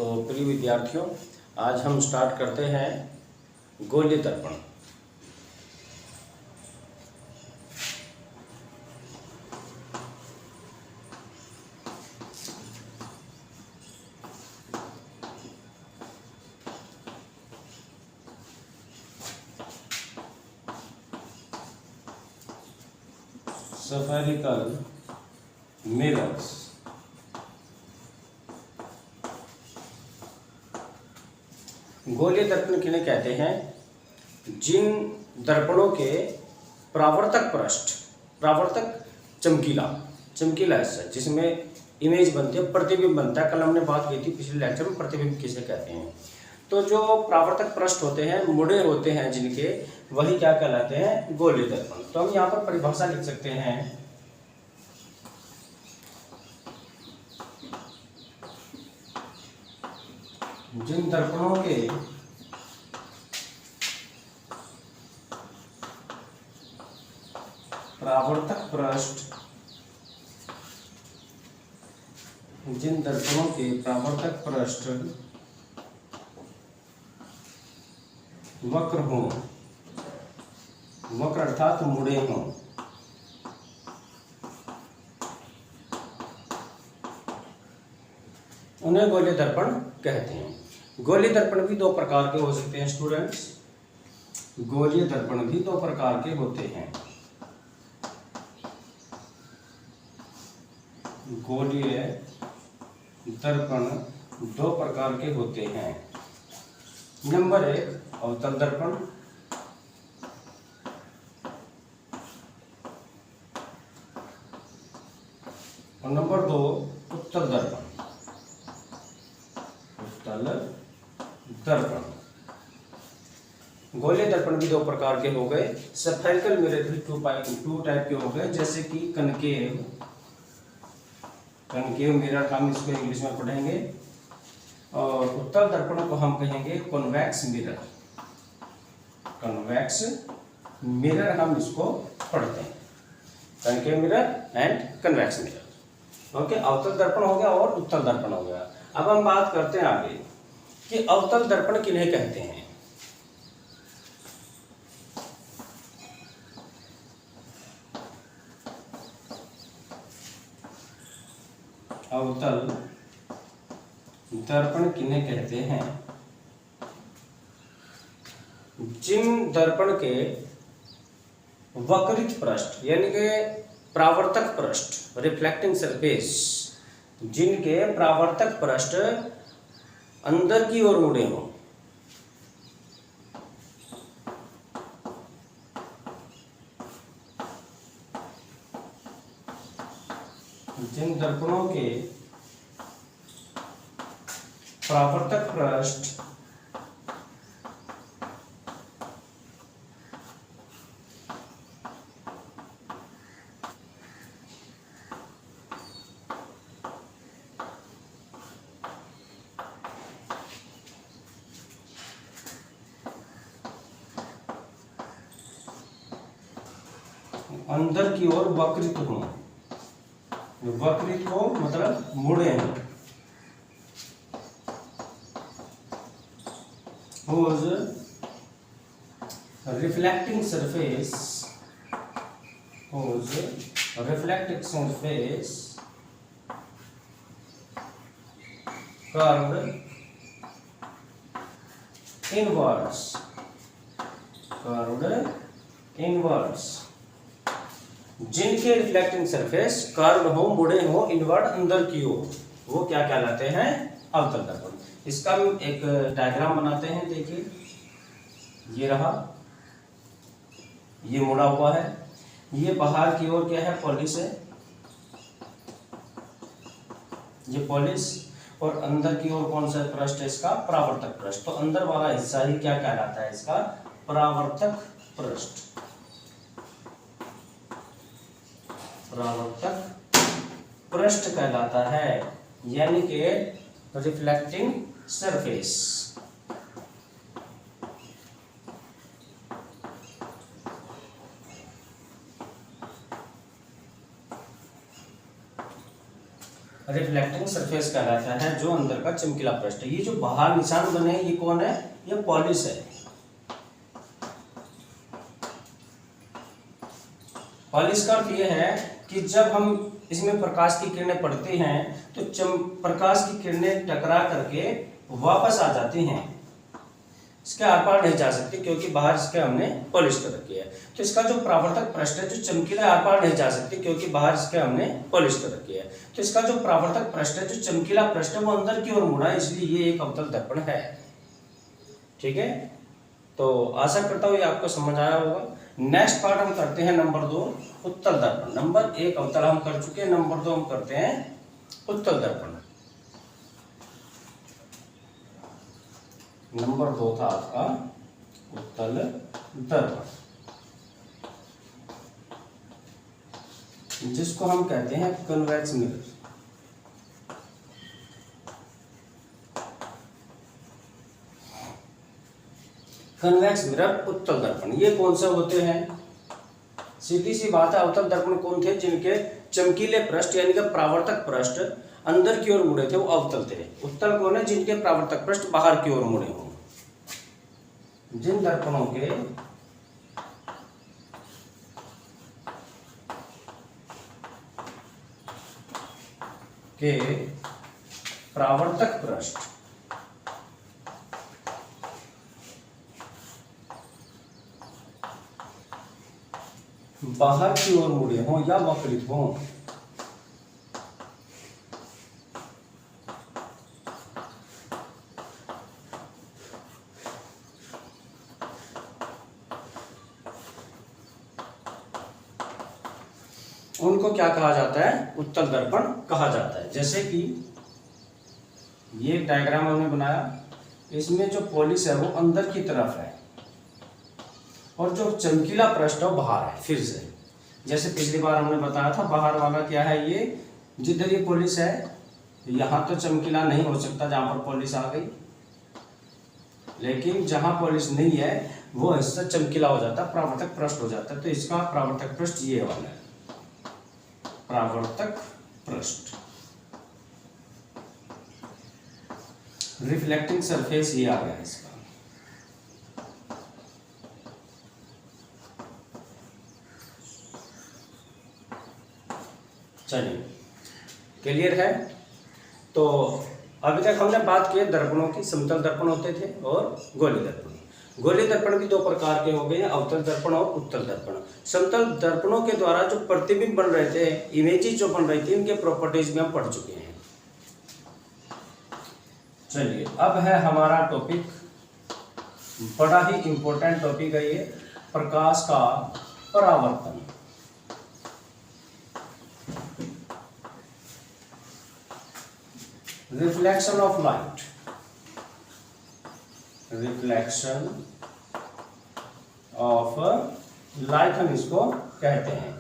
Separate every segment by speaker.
Speaker 1: तो प्रिय विद्यार्थियों, आज हम स्टार्ट करते हैं गोलीय दर्पण। spherical mirrors। गोलीय दर्पण किन्हें कहते हैं? जिन दर्पणों के परावर्तक पृष्ठ, परावर्तक चमकीला हिस्सा जिसमें इमेज बनती है, प्रतिबिंब बनता है। कल हमने बात की थी पिछले लेक्चर में, प्रतिबिंब किसे कहते हैं। तो जो परावर्तक पृष्ठ होते हैं, मुड़े होते हैं जिनके, वही क्या कहलाते हैं? गोलीय दर्पण। तो हम यहाँ पर परिभाषा लिख सकते हैं, जिन दर्पणों के परावर्तक पृष्ठ, जिन दर्पणों के परावर्तक पृष्ठ वक्र हों, वक्र अर्थात मुड़े हों, उन्हें गोलीय दर्पण कहते हैं। गोलीय दर्पण भी दो प्रकार के हो सकते हैं स्टूडेंट्स। गोलीय दर्पण भी दो प्रकार के होते हैं। गोलीय दर्पण दो प्रकार के होते हैं। नंबर 1 अवतल दर्पण, और नंबर 2 उत्तल दर्पण। उत्तल दर्पण। गोलीय दर्पण भी दो प्रकार के हो गए। स्फेरिकल मिरर भी टू टाइप के हो गए, जैसे कि कनकेव मिरर, हम इसको इंग्लिश में पढ़ेंगे, और उत्तल दर्पण को हम कहेंगे कॉन्वेक्स मिरर। कॉन्वेक्स मिरर हम इसको पढ़ते हैं, concave mirror and convex mirror. Okay, अवतल दर्पण हो गया और उत्तल दर्पण हो गया। अब हम बात करते हैं आगे कि अवतल दर्पण किन्हें कहते हैं। अवतल दर्पण किन्हें कहते हैं? जिन दर्पण के वक्रित पृष्ठ, यानी कि परावर्तक पृष्ठ, रिफ्लेक्टिंग सरफेस, जिनके परावर्तक पृष्ठ अंदर की ओर मुड़े हों। जिन दर्पणों के परावर्तक पृष्ठ अंदर की ओर वक्रित हों। वक्रित हो मतलब मुड़े हैं। whose reflecting surface, whose reflecting surface curved inwards, curved inwards। जिनके रिफ्लेक्टिंग सरफेस कर्व हो, मुड़े हो, इनवर्ड अंदर की ओर, वो क्या कहलाते हैं? अवतल दर्पण। इसका हम एक डायग्राम बनाते हैं। देखिए, ये रहा, ये मुड़ा हुआ है, ये बाहर की ओर क्या है? पॉलिश है, ये पॉलिश, और अंदर की ओर कौन सा पृष्ठ है? इसका परावर्तक पृष्ठ। तो अंदर वाला हिस्सा ही क्या कहलाता है? इसका परावर्तक पृष्ठ। परावर्तक पृष्ठ कहलाता है, यानी कि रिफ्लेक्टिंग सरफेस। रिफ्लेक्टिंग सरफेस कहलाता है जो अंदर का चमकीला पृष्ठ है। ये जो बाहर निशान बने हैं ये कौन है? ये पॉलिश है। पॉलिश का अर्थ ये है कि जब हम इसमें प्रकाश की किरणें पड़ती हैं तो प्रकाश की किरणें टकरा करके वापस आ जाती हैं, इसके आर पार नहीं जा सकती क्योंकि बाहर इसके हमने पॉलिश कर रखी है। तो इसका जो परावर्तक पृष्ठ है जो चमकीला आर पार नहीं जा सकती क्योंकि बाहर इसके हमने पॉलिश कर रखी है। तो इसका जो परावर्तक पृष्ठ है जो चमकीला पृष्ठ है वो अंदर की ओर मुड़ा है, इसलिए ये एक अवतल दर्पण है। ठीक है, तो आशा करता हूँ ये आपको समझ आया होगा। नेक्स्ट पार्ट हम करते हैं नंबर 2 उत्तल दर्पण। नंबर 1 अवतल हम कर चुके हैं, नंबर 2 हम करते हैं उत्तल दर्पण। नंबर 2 था आपका उत्तल दर्पण, जिसको हम कहते हैं कन्वेक्स मिरर। कन्वेक्स मिरर उत्तल दर्पण ये कौन से होते हैं? सीधी सी बात है, अवतल दर्पण कौन थे? जिनके चमकीले पृष्ठ यानी कि परावर्तक पृष्ठ अंदर की ओर मुड़े थे वो अवतल थे। उत्तल कौन है? जिनके परावर्तक पृष्ठ बाहर की ओर मुड़े हों। जिन दर्पणों के परावर्तक पृष्ठ बाहर की ओर मुड़े हों या वक्रित हों, उनको क्या कहा जाता है? उत्तल दर्पण कहा जाता है। जैसे कि ये डायग्राम हमने बनाया, इसमें जो पॉलिश है वो अंदर की तरफ है और जो चमकीला पृष्ठ है वो बाहर है। फिर से जैसे पिछली बार हमने बताया था, बाहर वाला क्या है? ये जिधर ये पॉलिश है यहाँ तो चमकीला नहीं हो सकता जहाँ पर पॉलिश आ गई, लेकिन जहाँ पॉलिश नहीं है वो हिस्सा चमकीला हो जाता है, परावर्तक पृष्ठ हो जाता है। तो इसका परावर्तक पृष्ठ ये वाला है, परावर्तक पृष्ठ, रिफ्लेक्टिंग सरफेस ये आ गया इसका। चलिए, क्लियर है? तो अभी तक हमने बात की दर्पणों की। समतल दर्पण होते थे और गोली दर्पण। गोली दर्पण भी 2 प्रकार के हो गए हैं, अवतल दर्पण और उत्तल दर्पण। समतल दर्पणों के द्वारा जो प्रतिबिंब बन रहे थे, इमेजेस जो बन रही थी, इनके प्रॉपर्टीज में हम पढ़ चुके हैं। चलिए, अब है हमारा टॉपिक, बड़ा ही इंपॉर्टेंट टॉपिक है ये, प्रकाश का परावर्तन। Reflection of light, reflection of light हम इसको कहते हैं।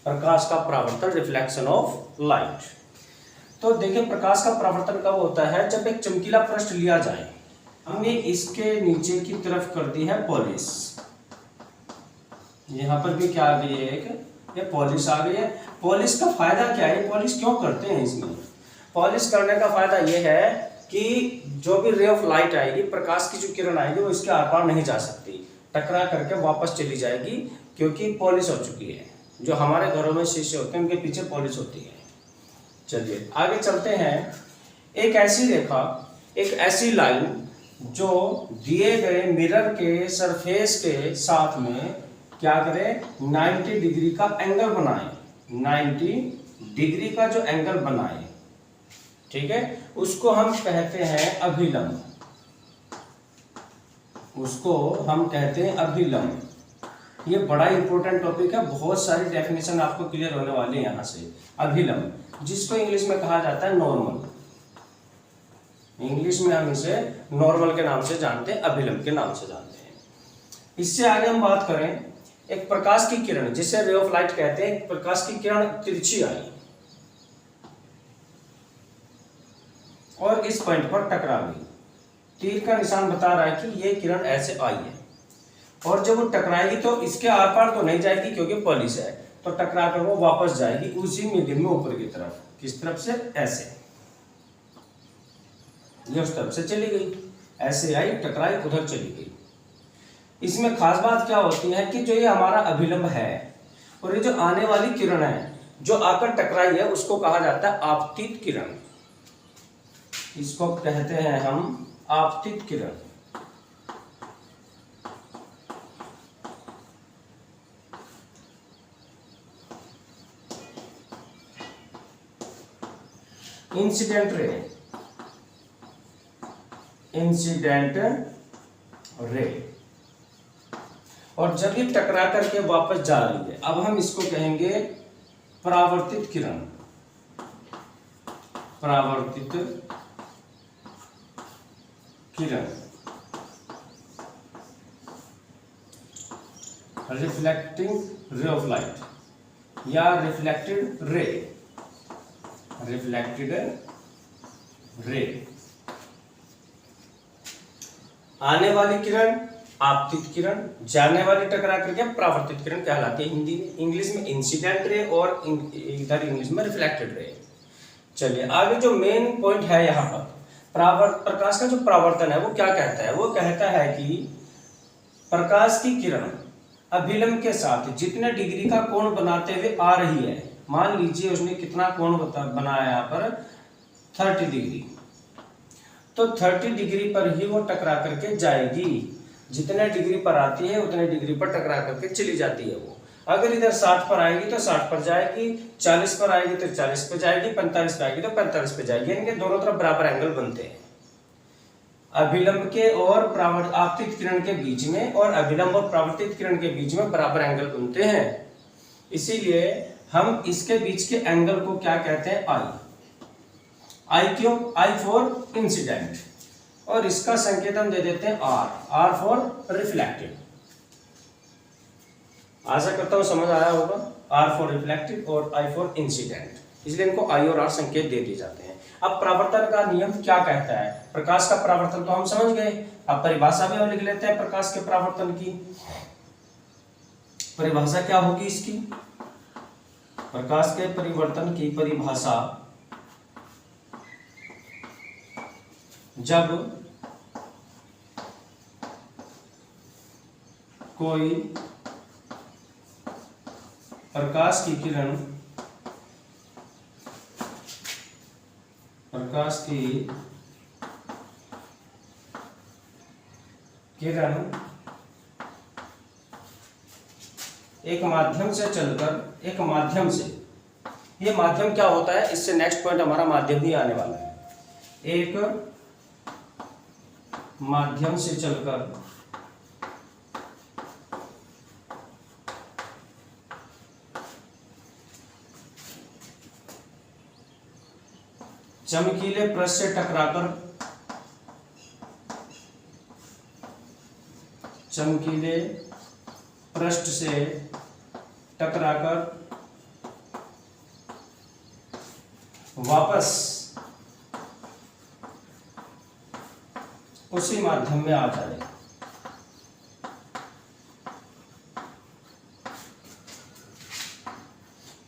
Speaker 1: प्रकाश का परावर्तन, रिफ्लेक्शन ऑफ लाइट। तो देखिए, प्रकाश का परावर्तन कब होता है? जब एक चमकीला पृष्ठ लिया जाए, हमने इसके नीचे की तरफ कर दी है पॉलिश, यहां पर भी क्या आ गई है? एक ये पॉलिश आ गई है। पॉलिश का फायदा क्या है? पॉलिश क्यों करते हैं? इसमें पॉलिश करने का फायदा ये है कि जो भी रे ऑफ लाइट आएगी, प्रकाश की जो किरण आएगी, वो इसके आर पार नहीं जा सकती, टकरा करके वापस चली जाएगी क्योंकि पॉलिश हो चुकी है। जो हमारे घरों में शीशे होते हैं उनके पीछे पॉलिश होती है। चलिए आगे चलते हैं। एक ऐसी रेखा, एक ऐसी लाइन जो दिए गए मिरर के सरफेस के साथ में क्या करें? 90 डिग्री का एंगल बनाए, 90 डिग्री का जो एंगल बनाए, ठीक है, उसको हम कहते हैं अभिलंब। उसको हम कहते हैं अभिलंब। ये बड़ा इंपॉर्टेंट टॉपिक है, बहुत सारी डेफिनेशन आपको क्लियर होने वाली है यहाँ से। अभिलंब, जिसको इंग्लिश में कहा जाता है नॉर्मल। इंग्लिश में हम इसे नॉर्मल के नाम से जानते हैं, अभिलंब के नाम से जानते हैं। इससे आगे हम बात करें, एक प्रकाश की किरण, जिसे रे ऑफ लाइट कहते हैं, प्रकाश की किरण तिरछी आई और इस पॉइंट पर टकरा गई। तीर का निशान बता रहा है कि ये किरण ऐसे आई है और जब वो टकराएगी तो इसके आर पार तो नहीं जाएगी क्योंकि पॉलिश है, तो टकरा कर वो वापस जाएगी उसी मीडियम में ऊपर की तरफ। किस तरफ से? ऐसे, ये उस तरफ से चली गई, ऐसे आई, टकराई, उधर चली गई। इसमें खास बात क्या होती है कि जो ये हमारा अभिलंब है और ये जो आने वाली किरण है जो आकर टकराई है उसको कहा जाता है आपतित किरण। इसको कहते हैं हम आपतित किरण। Incident ray, incident ray. और जब ये टकरा करके वापस जा रही है, अब हम इसको कहेंगे परावर्तित किरण। परावर्तित किरण, रिफ्लेक्टिंग रे ऑफ लाइट या रिफ्लेक्टेड रे, रिफ्लेक्टेड रे। आने वाली किरण आपतित किरण, जाने वाली टकरा करके परावर्तित किरण कहलाती है। हिंदी में, इंग्लिश में इंसिडेंट रे और इधर इंग्लिश में रिफ्लेक्टेड रे। चलिए आगे जो मेन पॉइंट है यहाँ पर, प्रकाश का जो परावर्तन है वो क्या कहता है? वो कहता है कि प्रकाश की किरण अभिलंब के साथ जितने डिग्री का कोण बनाते हुए आ रही है, मान लीजिए उसने कितना कोण बनाया यहाँ पर 30 डिग्री, तो 30 डिग्री पर ही वो टकरा करके जाएगी। जितने डिग्री पर आती है उतने डिग्री पर टकरा करके चली जाती है वो। अगर इधर 60 पर आएगी तो 60 पर जाएगी, 40 पर आएगी तो 40 पर जाएगी, 45 पर आएगी तो 45 पर जाएगी। इनके दोनों तरफ बराबर एंगल बनते हैं अभिलंब के और आपतित किरण के बीच में, और अभिलंब और परावर्तित किरण के बीच में बराबर एंगल बनते हैं। इसीलिए हम इसके बीच के एंगल को क्या कहते हैं? आई। आई क्यों? आई फॉर इंसिडेंट, और इसका संकेत हम दे देते हैं आर, आर फॉर रिफ्लेक्टेड। आशा करता हूं समझ आया होगा। आर फॉर रिफ्लेक्टेड और आई फॉर इंसिडेंट, इसलिए इनको आई और आर संकेत दे दिए जाते हैं। अब परावर्तन का नियम क्या कहता है? प्रकाश का परावर्तन तो हम समझ गए, अब परिभाषा भी हम लिख लेते हैं प्रकाश के परावर्तन की। परिभाषा क्या होगी इसकी? प्रकाश के परिवर्तन की परिभाषा, जब कोई प्रकाश की किरण, प्रकाश की किरण एक माध्यम से चलकर, एक माध्यम से, ये माध्यम क्या होता है इससे नेक्स्ट पॉइंट हमारा माध्यम ही आने वाला है। एक माध्यम से चलकर चमकीले पृष्ठ से टकराकर, चमकीले पृष्ठ से टकराकर वापस उसी माध्यम में आ जाए।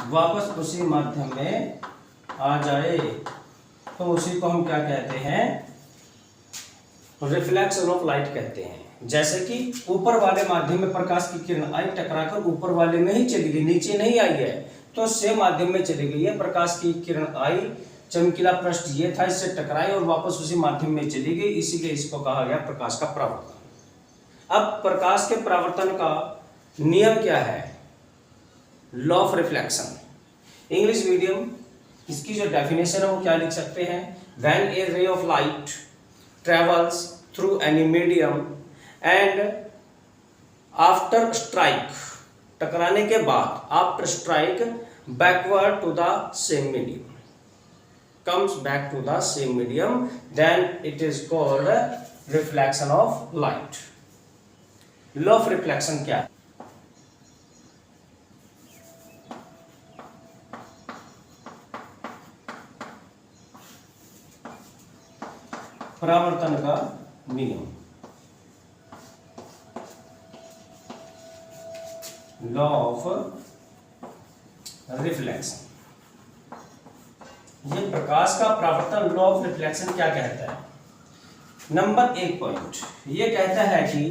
Speaker 1: वापस उसी माध्यम में आ जाए तो उसी को हम क्या कहते हैं? रिफ्लेक्शन ऑफ लाइट कहते हैं। जैसे कि ऊपर वाले माध्यम में प्रकाश की किरण आई, टकराकर ऊपर वाले में ही चली गई, नीचे नहीं आई है, तो सेम माध्यम में चली गई है। प्रकाश की किरण आई, चमकीला पृष्ठ ये था, इससे टकराई और वापस उसी माध्यम में चली गई, इसीलिए इसको कहा गया प्रकाश का परावर्तन। अब प्रकाश के परावर्तन का नियम क्या है? Law of reflection. English medium इसकी जो डेफिनेशन है वो क्या लिख सकते हैं? When a ray of light travels through any medium and after strike, टकराने के बाद, after strike backward to the same medium, comes back to the same medium, then it is called reflection of light. Law of reflection क्या है? परावर्तन का नियम, law of reflection. ये प्रकाश का परावर्तन, लॉ ऑफ रिफ्लेक्शन क्या कहता है? नंबर 1 पॉइंट ये कहता है कि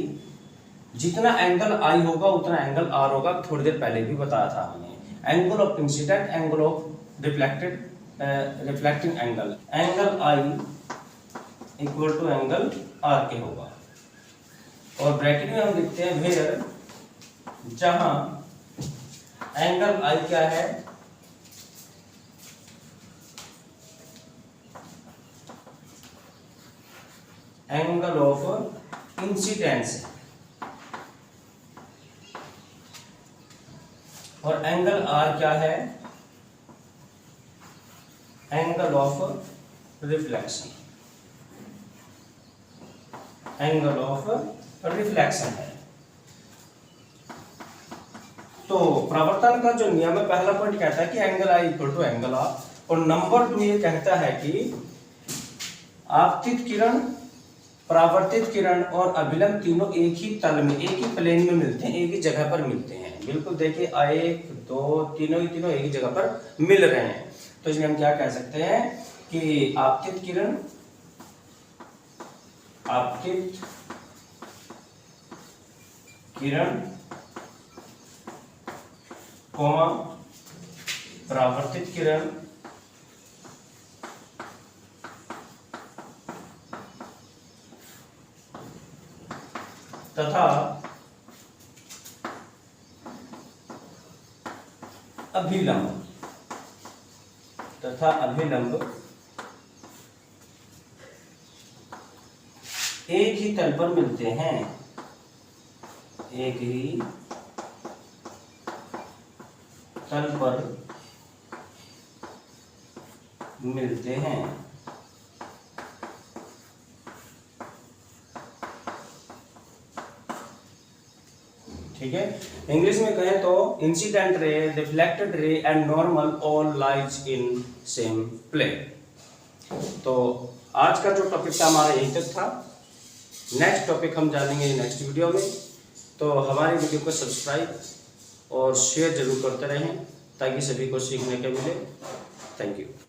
Speaker 1: जितना एंगल आई होगा उतना एंगल आर होगा। थोड़ी देर पहले भी बताया था हमने। Angle of incident, angle of reflected, reflecting angle, angle I equal to angle R के होगा। और ब्रैकेट में हम लिखते हैं वेयर, जहां एंगल आई क्या है, एंगल ऑफ इंसिडेंस है, और एंगल आर क्या है, angle of reflection, angle of reflection है। तो परावर्तन का जो नियम है, पहला पॉइंट कहता है कि angle I equal to angle R, और नंबर 2 ये कहता है कि आपतित किरण, परावर्तित किरण और अभिलंब तीनों एक ही तल में, एक ही प्लेन में मिलते हैं, एक ही जगह पर मिलते हैं। बिल्कुल देखिए 1 2 तीनों एक ही जगह पर मिल रहे हैं। तो इसलिए हम क्या कह सकते हैं कि आपतित किरण, आपतित किरण कोमा परावर्तित किरण तथा अभिलंब, एक ही तल पर मिलते हैं, एक ही तल पर मिलते हैं। ठीक है, इंग्लिश में कहें तो incident ray, reflected ray and normal all lies in same plane. तो आज का जो टॉपिक था हमारा यहीं तक था। नेक्स्ट टॉपिक हम जानेंगे नेक्स्ट वीडियो में। तो हमारी वीडियो को सब्सक्राइब और शेयर जरूर करते रहें ताकि सभी को सीखने को मिले। Thank you.